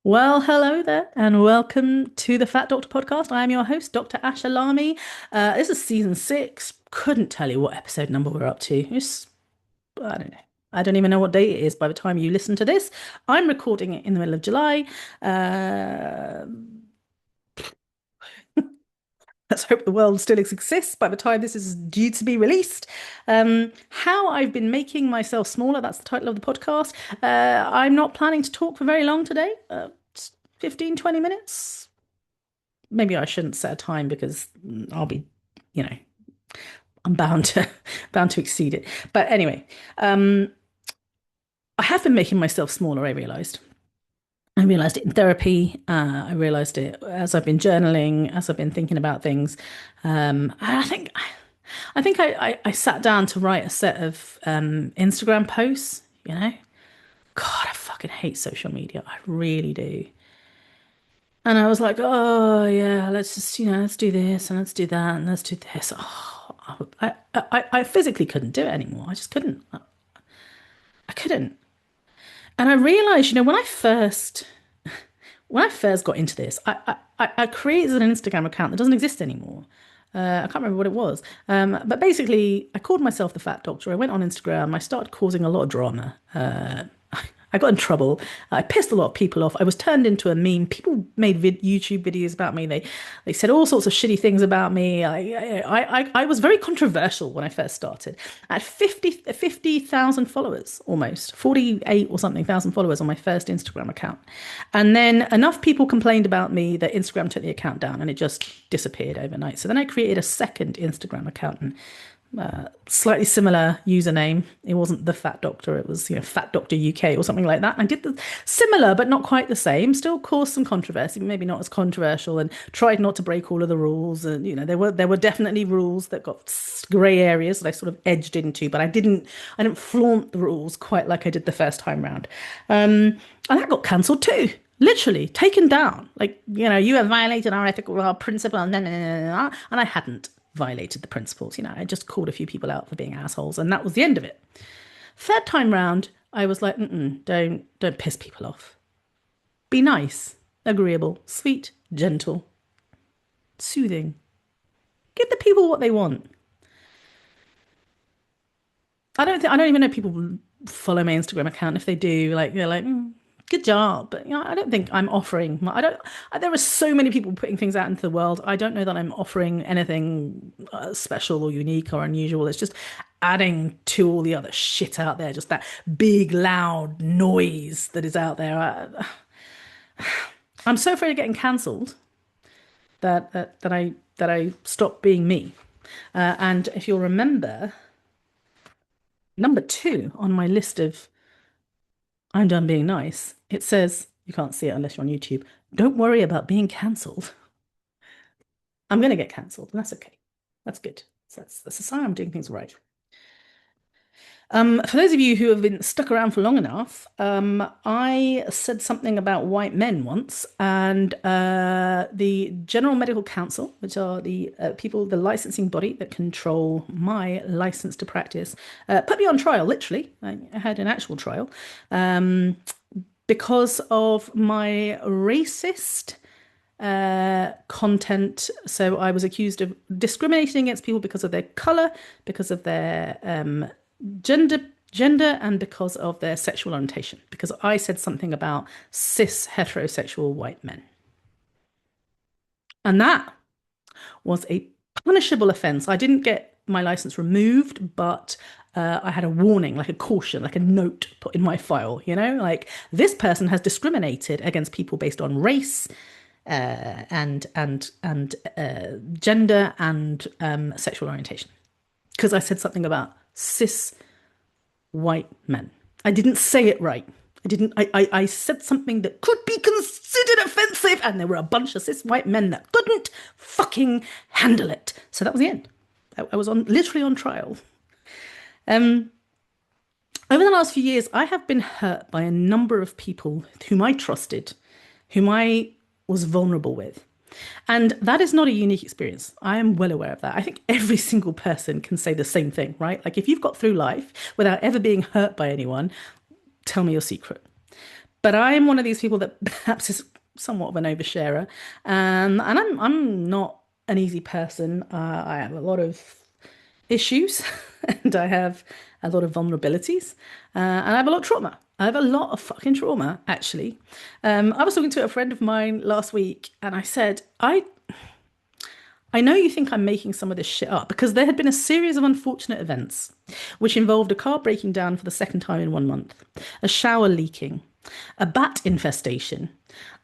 Well, hello there, and welcome to the Fat Doctor podcast. I am your host, Dr. Asha Lamy. This is season six. Couldn't tell you what episode number we're up to. I don't know. I don't even know what date it is by the time you listen to this. I'm recording it in the middle of July. Uh, let's hope the world still exists by the time this is due to be released. How I've been making myself smaller, that's the title of the podcast. I'm not planning to talk for very long today. 15, 20 minutes. Maybe I shouldn't set a time because I'll be, you know, I'm bound to bound to exceed it. But anyway, I have been making myself smaller, I realized. I realized it in therapy. I realized it as I've been journaling, as I've been thinking about things. I think I sat down to write a set of Instagram posts, God, I fucking hate social media. I really do. And I was like, oh yeah, let's just, let's do this and let's do that and let's do this. Oh, I physically couldn't do it anymore. I just couldn't. I couldn't. And I realized, when I first got into this, I created an Instagram account that doesn't exist anymore. I can't remember what it was. But basically, I called myself the Fat Doctor. I went on Instagram. I started causing a lot of drama. I got in trouble. I pissed a lot of people off. I was turned into a meme. People made YouTube videos about me. They said all sorts of shitty things about me. I was very controversial when I first started. I had 50,000 followers, almost 48 or something thousand followers on my first Instagram account. And then enough people complained about me that Instagram took the account down and it just disappeared overnight. So then I created a second Instagram account and slightly similar username. It wasn't the Fat Doctor, it was, Fat Doctor UK or something like that. And I did the similar but not quite the same. Still caused some controversy, maybe not as controversial, and tried not to break all of the rules. And there were definitely rules that got grey areas that I sort of edged into, but I didn't flaunt the rules quite like I did the first time round. And that got cancelled too. Literally taken down. Like, you have violated our principle, and I hadn't violated the principles. I just called a few people out for being assholes, and that was the end of it. Third time round, I was like, don't piss people off. Be nice, agreeable, sweet, gentle, soothing. Give the people what they want. I don't even know if people follow my Instagram account. If they do, like they're like, good job. But I don't think I'm offering. I don't. There are so many people putting things out into the world. I don't know that I'm offering anything special or unique or unusual. It's just adding to all the other shit out there. Just that big, loud noise that is out there. I'm so afraid of getting cancelled that I stopped being me. And if you'll remember, number two on my list of I'm done being nice, it says, you can't see it unless you're on YouTube, don't worry about being cancelled. I'm going to get cancelled, and that's okay. That's good. That's a sign I'm doing things right. For those of you who have been stuck around for long enough, I said something about white men once, and the General Medical Council, which are the people, the licensing body that control my license to practice, put me on trial, literally. I had an actual trial because of my racist content. So I was accused of discriminating against people because of their color, because of their gender and because of their sexual orientation, because I said something about cis heterosexual white men. And that was a punishable offense. I didn't get my license removed, but I had a warning, like a caution, like a note put in my file, like this person has discriminated against people based on race, and gender and sexual orientation, because I said something about cis white men. I didn't say it right. I said something that could be considered offensive, and there were a bunch of cis white men that couldn't fucking handle it. So that was the end. I was literally on trial. Over the last few years, I have been hurt by a number of people whom I trusted, whom I was vulnerable with. And that is not a unique experience. I am well aware of that. I think every single person can say the same thing, right? Like if you've got through life without ever being hurt by anyone, tell me your secret. But I am one of these people that perhaps is somewhat of an oversharer, and I'm not an easy person. I have a lot of issues, and I have a lot of vulnerabilities, and I have a lot of trauma. I have a lot of fucking trauma, actually. I was talking to a friend of mine last week, and I said, I know you think I'm making some of this shit up because there had been a series of unfortunate events which involved a car breaking down for the second time in 1 month, a shower leaking, a bat infestation,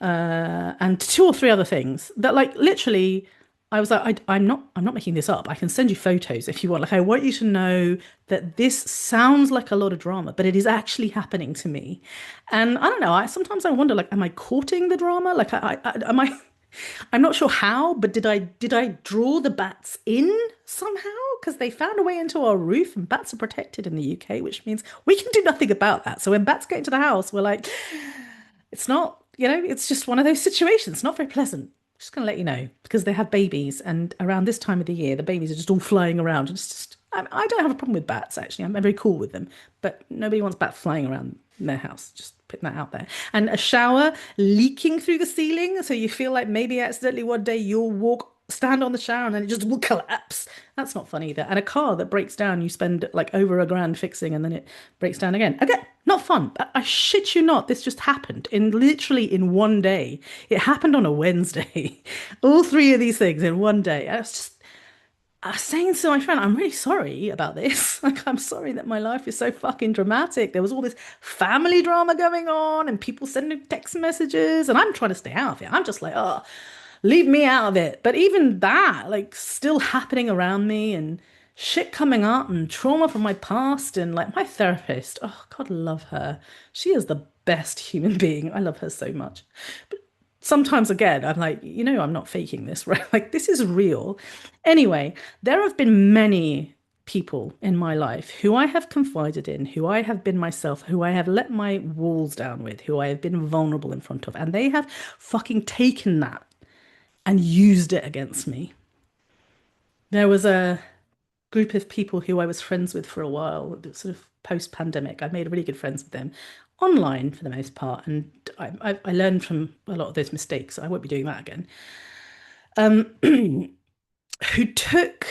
and two or three other things that, like, literally, I was like, I'm not making this up. I can send you photos if you want. Like, I want you to know that this sounds like a lot of drama, but it is actually happening to me. And I don't know. I sometimes wonder, like, am I courting the drama? Like, am I? I'm not sure how, but did I draw the bats in somehow? Because they found a way into our roof, and bats are protected in the UK, which means we can do nothing about that. So when bats get into the house, we're like, it's not, it's just one of those situations. Not very pleasant. Just gonna let you know because they have babies, and around this time of the year, the babies are just all flying around. It's just, I don't have a problem with bats actually. I'm very cool with them, but nobody wants bats flying around their house. Just putting that out there. And a shower leaking through the ceiling, so you feel like maybe accidentally one day you'll stand on the shower, and then it just will collapse. That's not fun either. And a car that breaks down, you spend like over a grand fixing, and then it breaks down again. Again, not fun. I shit you not, this just happened in literally in one day. It happened on a Wednesday. All three of these things in one day. I was just I was saying to my friend, I'm really sorry about this. Like, I'm sorry that my life is so fucking dramatic. There was all this family drama going on and people sending text messages, and I'm trying to stay out of it. I'm just like, oh, leave me out of it. But even that, like, still happening around me, and shit coming up, and trauma from my past, and like my therapist. Oh, God, love her. She is the best human being. I love her so much. But sometimes again, I'm like, I'm not faking this, right? Like, this is real. Anyway, there have been many people in my life who I have confided in, who I have been myself, who I have let my walls down with, who I have been vulnerable in front of, and they have fucking taken that and used it against me. There was a group of people who I was friends with for a while, sort of post-pandemic. I made really good friends with them online for the most part, and I learned from a lot of those mistakes. So I won't be doing that again. Who took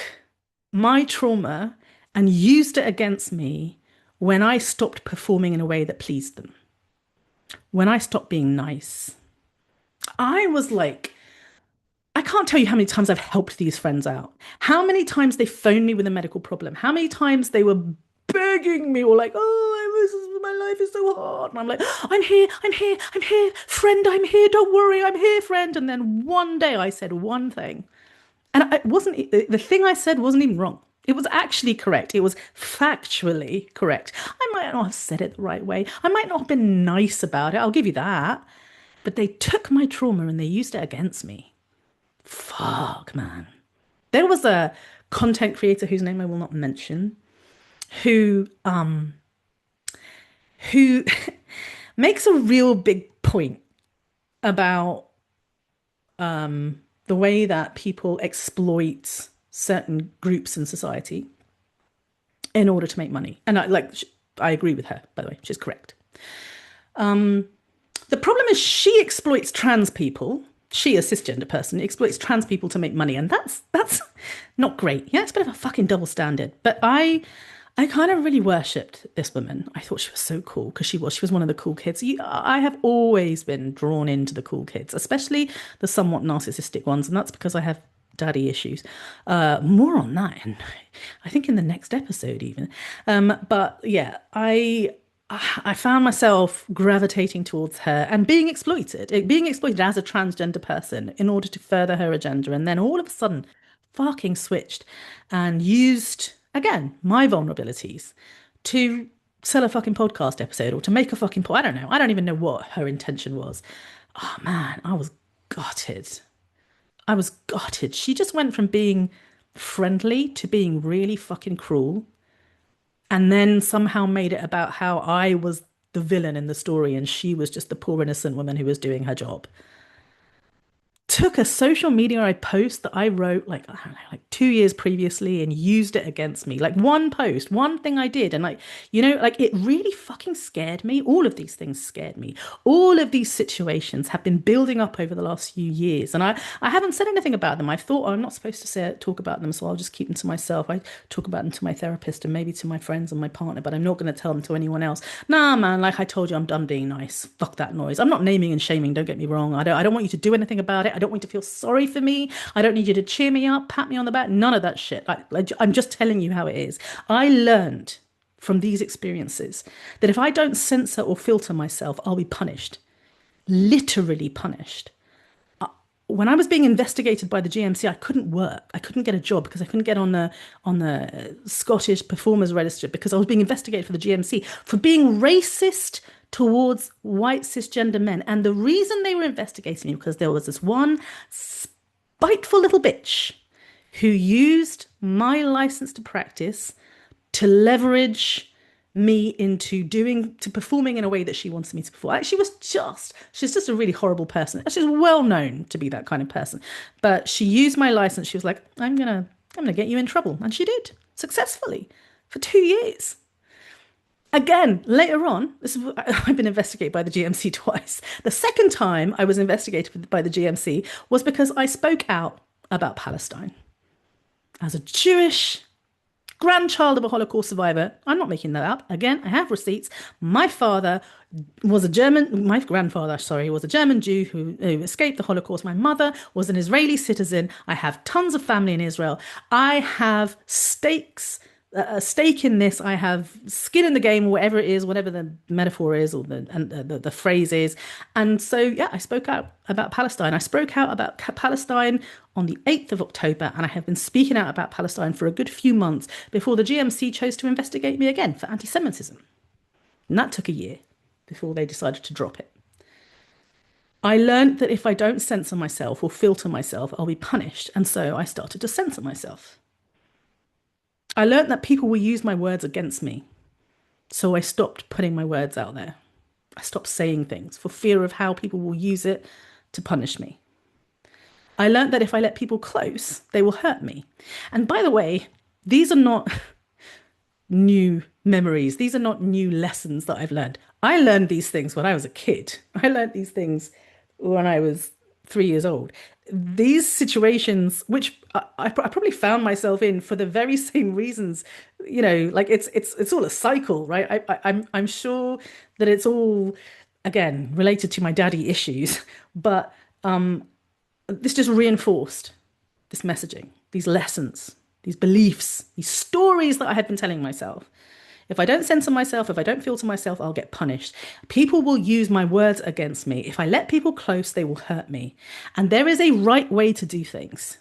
my trauma and used it against me when I stopped performing in a way that pleased them, when I stopped being nice. I was like, I can't tell you how many times I've helped these friends out, how many times they phoned me with a medical problem, how many times they were begging me or like, my life is so hard. And I'm like, I'm here, friend, I'm here, don't worry, I'm here, friend. And then one day I said one thing, and it wasn't, the thing I said wasn't even wrong. It was actually correct. It was factually correct. I might not have said it the right way. I might not have been nice about it. I'll give you that. But they took my trauma and they used it against me. Fuck, man. There was a content creator whose name I will not mention who makes a real big point about the way that people exploit certain groups in society in order to make money. And I agree with her, by the way. She's correct. The problem is she exploits trans people. She, a cisgender person, exploits trans people to make money, and that's not great. Yeah, it's a bit of a fucking double standard. But I kind of really worshipped this woman. I thought she was so cool because she was one of the cool kids. I have always been drawn into the cool kids, especially the somewhat narcissistic ones, and that's because I have daddy issues. More on that, I think in the next episode even. But yeah, I found myself gravitating towards her and being exploited as a transgender person in order to further her agenda. And then all of a sudden, fucking switched and used, again, my vulnerabilities to sell a fucking podcast episode or to make a fucking I don't know. I don't even know what her intention was. Oh man, I was gutted. I was gutted. She just went from being friendly to being really fucking cruel, and then somehow made it about how I was the villain in the story and she was just the poor innocent woman who was doing her job. took a social media post that I wrote like I don't know, like 2 years previously and used it against me. Like one post, one thing I did, and like like it really fucking scared me. All of these things scared me. All of these situations have been building up over the last few years, and I haven't said anything about them. I thought, oh, I'm not supposed to talk about them, so I'll just keep them to myself. I talk about them to my therapist and maybe to my friends and my partner, but I'm not going to tell them to anyone else. Nah, man, like I told you, I'm done being nice. Fuck that noise. I'm not naming and shaming, don't get me wrong. I don't want you to do anything about it. I don't want you to feel sorry for me. I don't need you to cheer me up, pat me on the back, none of that shit. I'm just telling you how it is. I learned from these experiences that if I don't censor or filter myself, I'll be punished, literally punished. When I was being investigated by the GMC, I couldn't work. I couldn't get a job because I couldn't get on the Scottish Performers Register because I was being investigated for the GMC for being racist towards white cisgender men. And the reason they were investigating me because there was this one spiteful little bitch who used my license to practice to leverage me into performing in a way that she wanted me to perform. She's just a really horrible person. She's well known to be that kind of person. But she used my license. She was like, I'm gonna get you in trouble. And she did successfully for 2 years. Again, later on, I've been investigated by the GMC twice. The second time I was investigated by the GMC was because I spoke out about Palestine. As a Jewish grandchild of a Holocaust survivor. I'm not making that up. Again, I have receipts. My grandfather, sorry, was a German Jew who escaped the Holocaust. My mother was an Israeli citizen. I have tons of family in Israel. I have a stake in this. I have skin in the game, whatever it is, whatever the metaphor is or the phrase is. And so, yeah, I spoke out about Palestine. I spoke out about Palestine on the 8th of October, and I have been speaking out about Palestine for a good few months before the GMC chose to investigate me again for anti-Semitism. And that took a year before they decided to drop it. I learned that if I don't censor myself or filter myself, I'll be punished. And so I started to censor myself. I learned that people will use my words against me. So I stopped putting my words out there. I stopped saying things for fear of how people will use it to punish me. I learned that if I let people close, they will hurt me. And by the way, these are not new memories. These are not new lessons that I've learned. I learned these things when I was a kid. I learned these things when I was 3 years old. These situations, which I probably found myself in for the very same reasons, like it's all a cycle, right? I'm sure that it's all again related to my daddy issues, but this just reinforced this messaging, these lessons, these beliefs, these stories that I had been telling myself. If I don't censor myself, if I don't filter myself, I'll get punished. People will use my words against me. If I let people close, they will hurt me. And there is a right way to do things.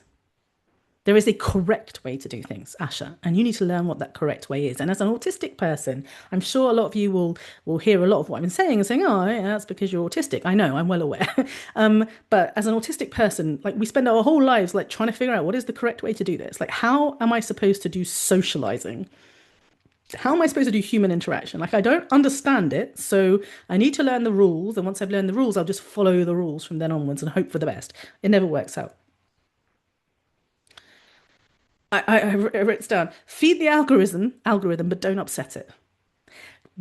There is a correct way to do things, Asha, and you need to learn what that correct way is. And as an autistic person, I'm sure a lot of you will hear a lot of what I've been saying and saying, oh, yeah, that's because you're autistic. I know, I'm well aware. But as an autistic person, like we spend our whole lives like trying to figure out what is the correct way to do this. Like, how am I supposed to do socializing? How am I supposed to do human interaction? Like, I don't understand it, so I need to learn the rules. And once I've learned the rules, I'll just follow the rules from then onwards and hope for the best. It never works out. I wrote this down. Feed the algorithm, but don't upset it.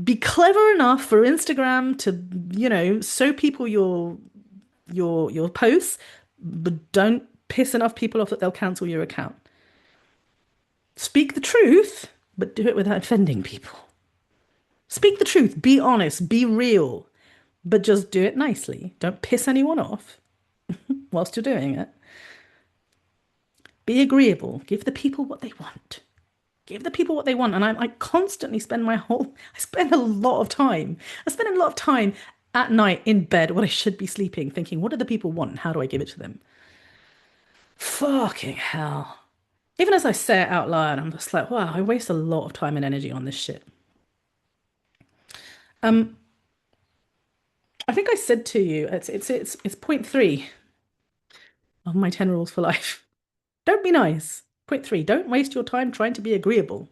Be clever enough for Instagram to, show people your posts, but don't piss enough people off that they'll cancel your account. Speak the truth, but do it without offending people. Speak the truth, be honest, be real, but just do it nicely. Don't piss anyone off whilst you're doing it. Be agreeable. Give the people what they want. Give the people what they want. And I constantly I spend a lot of time. I spend a lot of time at night in bed when I should be sleeping thinking, what do the people want? And how do I give it to them? Fucking hell. Even as I say it out loud, I'm just like, wow, I waste a lot of time and energy on this shit. Um, I think I said to you, it's point three of my 10 rules for life. Don't be nice. Point three, don't waste your time trying to be agreeable.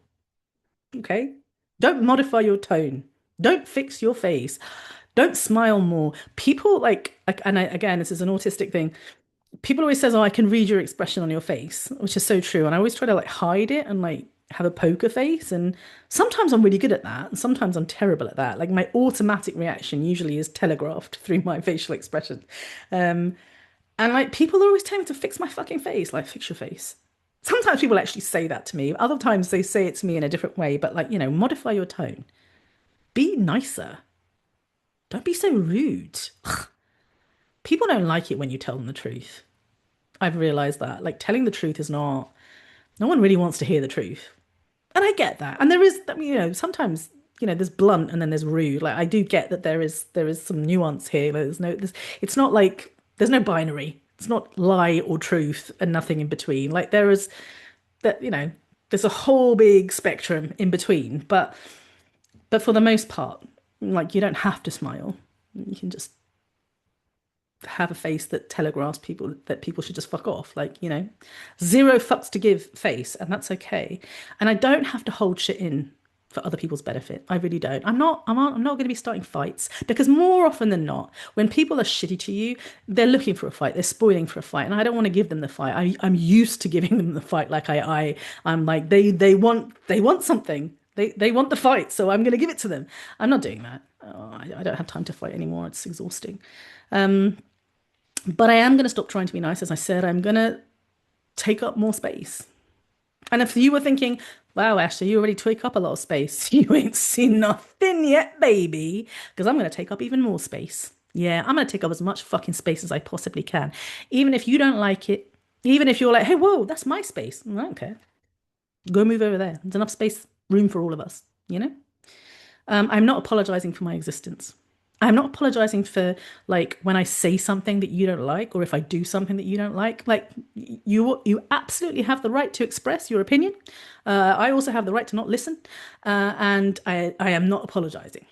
Okay? Don't modify your tone. Don't fix your face. Don't smile more. People again, this is an autistic thing. people always says, "Oh, I can read your expression on your face," which is so true. And I always try to like hide it and like have a poker face. And sometimes I'm really good at that, and sometimes I'm terrible at that. Like my automatic reaction usually is telegraphed through my facial expression. Um, and like people are always telling me to fix my fucking face, like fix your face. Sometimes people actually say that to me. Other times they say it to me in a different way, but like, modify your tone. Be nicer. Don't be so rude. People don't like it when you tell them the truth. I've realized that. Like telling the truth is not, no one really wants to hear the truth. And I get that. And there is, I mean, sometimes, there's blunt and then there's rude. Like I do get that there is some nuance here. It's not like there's no binary. It's not lie or truth and nothing in between. Like there is that, there's a whole big spectrum in between. But for the most part, like you don't have to smile. You can just have a face that telegraphs people that people should just fuck off. Like, zero fucks to give face, and that's okay. And I don't have to hold shit in for other people's benefit. I really don't. I'm not going to be starting fights because more often than not, when people are shitty to you, they're looking for a fight. They're spoiling for a fight, and I don't want to give them the fight. I'm used to giving them the fight. Like I'm like they want something. They want the fight, so I'm going to give it to them. I'm not doing that. Oh, I don't have time to fight anymore. It's exhausting. But I am going to stop trying to be nice. As I said, I'm going to take up more space. And if you were thinking, wow, Ashley, you already took up a lot of space, you ain't seen nothing yet, baby. Because I'm going to take up even more space. Yeah, I'm going to take up as much fucking space as I possibly can. Even if you don't like it, even if you're like, hey, whoa, that's my space. I don't care. Go move over there. There's enough space, room for all of us, you know? I'm not apologizing for my existence. I'm not apologizing for like when I say something that you don't like or if I do something that you don't like. Like you absolutely have the right to express your opinion. I also have the right to not listen. And I am not apologizing.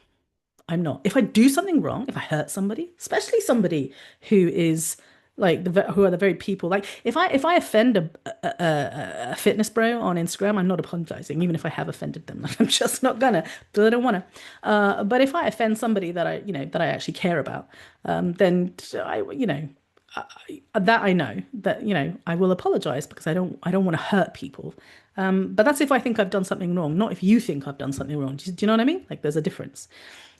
I'm not. If I do something wrong, if I hurt somebody, especially somebody who is like who are the very people like if I offend a fitness bro on Instagram, I'm not apologizing, even if I have offended them. Like, I'm just not gonna, because I don't want to. But if I offend somebody that I actually care about, then that I know that I will apologize because I don't want to hurt people. But that's if I think I've done something wrong, not if you think I've done something wrong. Do you know what I mean? Like there's a difference.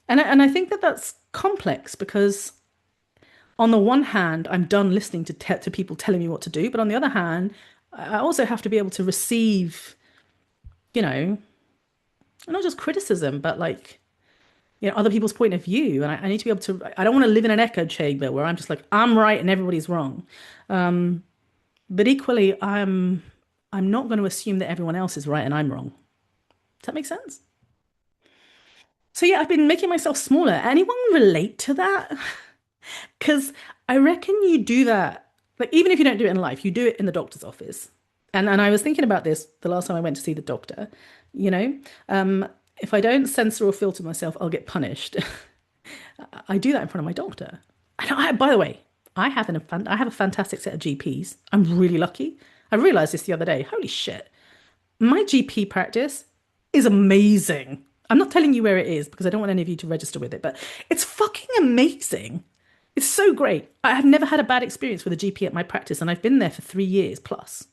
And I think that that's complex because on the one hand, I'm done listening to people telling me what to do, but on the other hand, I also have to be able to receive, you know, not just criticism, but like, other people's point of view. And I need to be able to. I don't want to live in an echo chamber where I'm just like I'm right and everybody's wrong. But equally, I'm not going to assume that everyone else is right and I'm wrong. Does that make sense? So yeah, I've been making myself smaller. Anyone relate to that? Because I reckon you do that, like even if you don't do it in life, you do it in the doctor's office. And I was thinking about this the last time I went to see the doctor. You know, if I don't censor or filter myself, I'll get punished. I do that in front of my doctor. And by the way, I have a fantastic set of GPs. I'm really lucky. I realized this the other day. Holy shit. My GP practice is amazing. I'm not telling you where it is because I don't want any of you to register with it, but it's fucking amazing. It's so great. I have never had a bad experience with a GP at my practice, and I've been there for 3 years plus.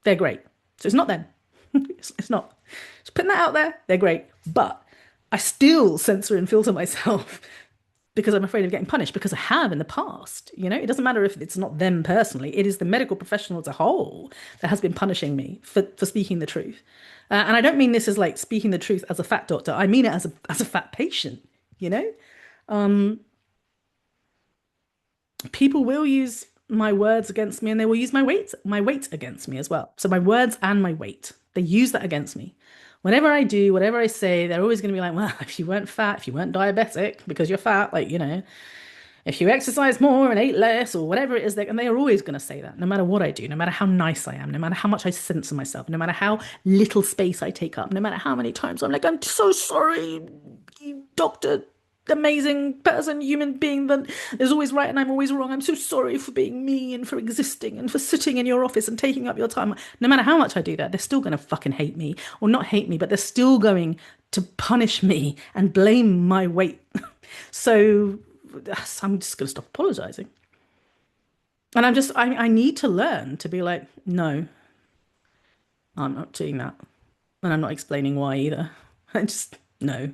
They're great. So it's not them. It's not. Just putting that out there, they're great. But I still censor and filter myself because I'm afraid of getting punished because I have in the past. It doesn't matter if it's not them personally. It is the medical professional as a whole that has been punishing me for speaking the truth. And I don't mean this as like speaking the truth as a fat doctor. I mean it as a fat patient, you know? People will use my words against me and they will use my weight against me as well. So my words and my weight, they use that against me. Whenever I do, whatever I say, they're always going to be like, well, if you weren't fat, if you weren't diabetic, because you're fat, like, if you exercise more and ate less or whatever it is, and they are always going to say that no matter what I do, no matter how nice I am, no matter how much I censor myself, no matter how little space I take up, no matter how many times I'm like, I'm so sorry, you doctor, amazing person, human being that is always right and I'm always wrong. I'm so sorry for being me and for existing and for sitting in your office and taking up your time. No matter how much I do that, they're still going to fucking hate me, or not hate me, but they're still going to punish me and blame my weight. So I'm just going to stop apologizing. And I need to learn to be like, no, I'm not doing that. And I'm not explaining why either. I just, no.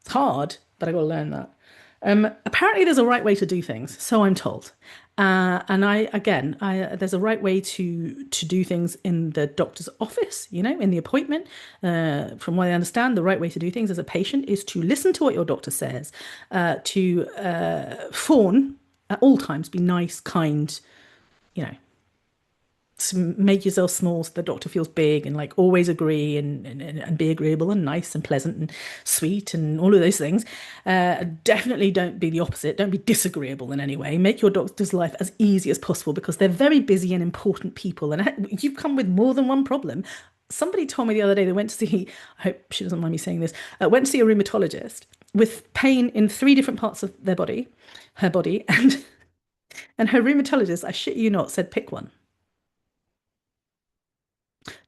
It's hard, but I got to learn that. Apparently, there's a right way to do things, so I'm told. And there's a right way to do things in the doctor's office. In the appointment. From what I understand, the right way to do things as a patient is to listen to what your doctor says, to fawn at all times, be nice, kind, you know, make yourself small so the doctor feels big and like always agree and be agreeable and nice and pleasant and sweet and all of those things. Definitely don't be the opposite. Don't be disagreeable in any way. Make your doctor's life as easy as possible because they're very busy and important people. And you've come with more than one problem. Somebody told me the other day they went to see, I hope she doesn't mind me saying this, went to see a rheumatologist with pain in three different parts of their body, her body, and her rheumatologist, I shit you not, said pick one.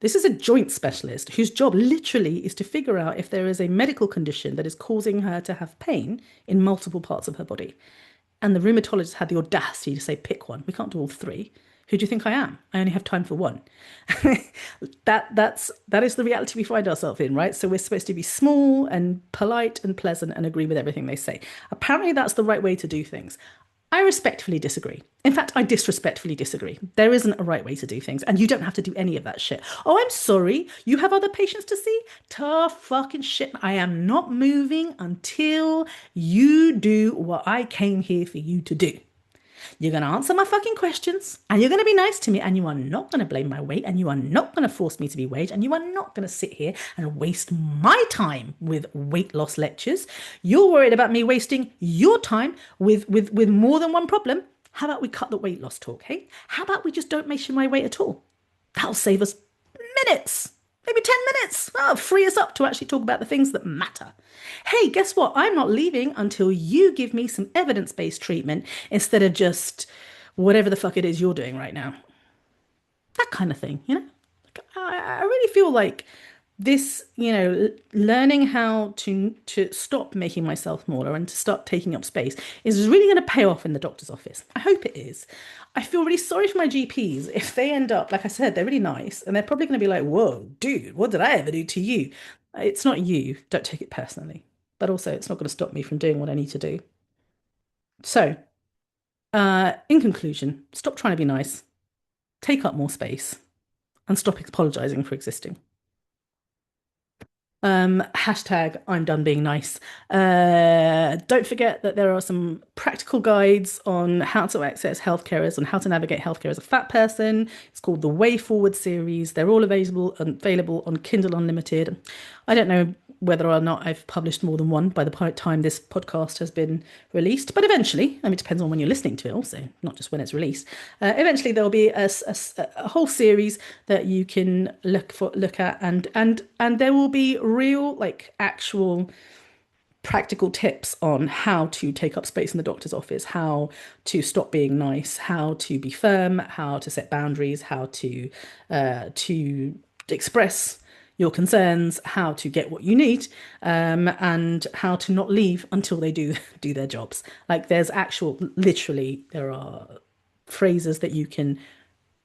This is a joint specialist whose job literally is to figure out if there is a medical condition that is causing her to have pain in multiple parts of her body. And the rheumatologist had the audacity to say, pick one. We can't do all three. Who do you think I am? I only have time for one. That is the reality we find ourselves in, right? So we're supposed to be small and polite and pleasant and agree with everything they say. Apparently, that's the right way to do things. I respectfully disagree. In fact, I disrespectfully disagree. There isn't a right way to do things, and you don't have to do any of that shit. Oh, I'm sorry. You have other patients to see? Tough fucking shit. I am not moving until you do what I came here for you to do. You're going to answer my fucking questions and you're going to be nice to me and you are not going to blame my weight and you are not going to force me to be weighed and you are not going to sit here and waste my time with weight loss lectures. You're worried about me wasting your time with more than one problem. How about we cut the weight loss talk, hey? How about we just don't mention my weight at all? That'll save us minutes, maybe 10 minutes. That'll free us up to actually talk about the things that matter. Hey, guess what? I'm not leaving until you give me some evidence-based treatment instead of just whatever the fuck it is you're doing right now. That kind of thing. Like, I really feel like this, learning how to stop making myself smaller and to start taking up space is really going to pay off in the doctor's office. I hope it is. I feel really sorry for my GPs if they end up, like I said, they're really nice and they're probably going to be like, whoa, dude, what did I ever do to you? It's not you. Don't take it personally. But also, it's not going to stop me from doing what I need to do. So, in conclusion, stop trying to be nice, take up more space, and stop apologizing for existing. Hashtag I'm done being nice. Don't forget that there are some practical guides on how to access healthcare and how to navigate healthcare as a fat person. It's called the Way Forward series. They're all available on Kindle Unlimited. I don't know whether or not I've published more than one by the time this podcast has been released, but eventually, it depends on when you're listening to it also, not just when it's released. Eventually there'll be a whole series that you can look at and there will be real, like, actual practical tips on how to take up space in the doctor's office, how to stop being nice, how to be firm, how to set boundaries, how to express your concerns, how to get what you need, and how to not leave until they do their jobs. Like, literally, there are phrases that you can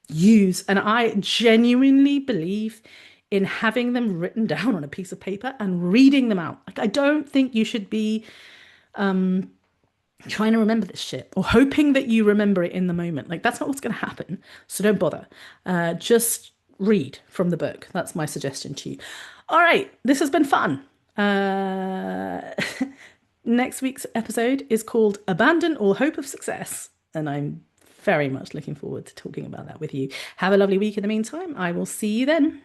use, and I genuinely believe in having them written down on a piece of paper and reading them out. Like, I don't think you should be trying to remember this shit or hoping that you remember it in the moment. Like, that's not what's going to happen. So don't bother. Just read from the book. That's my suggestion to you. All right, this has been fun. Next week's episode is called Abandon All Hope of Success, and I'm very much looking forward to talking about that with you. Have a lovely week in the meantime. I will see you then.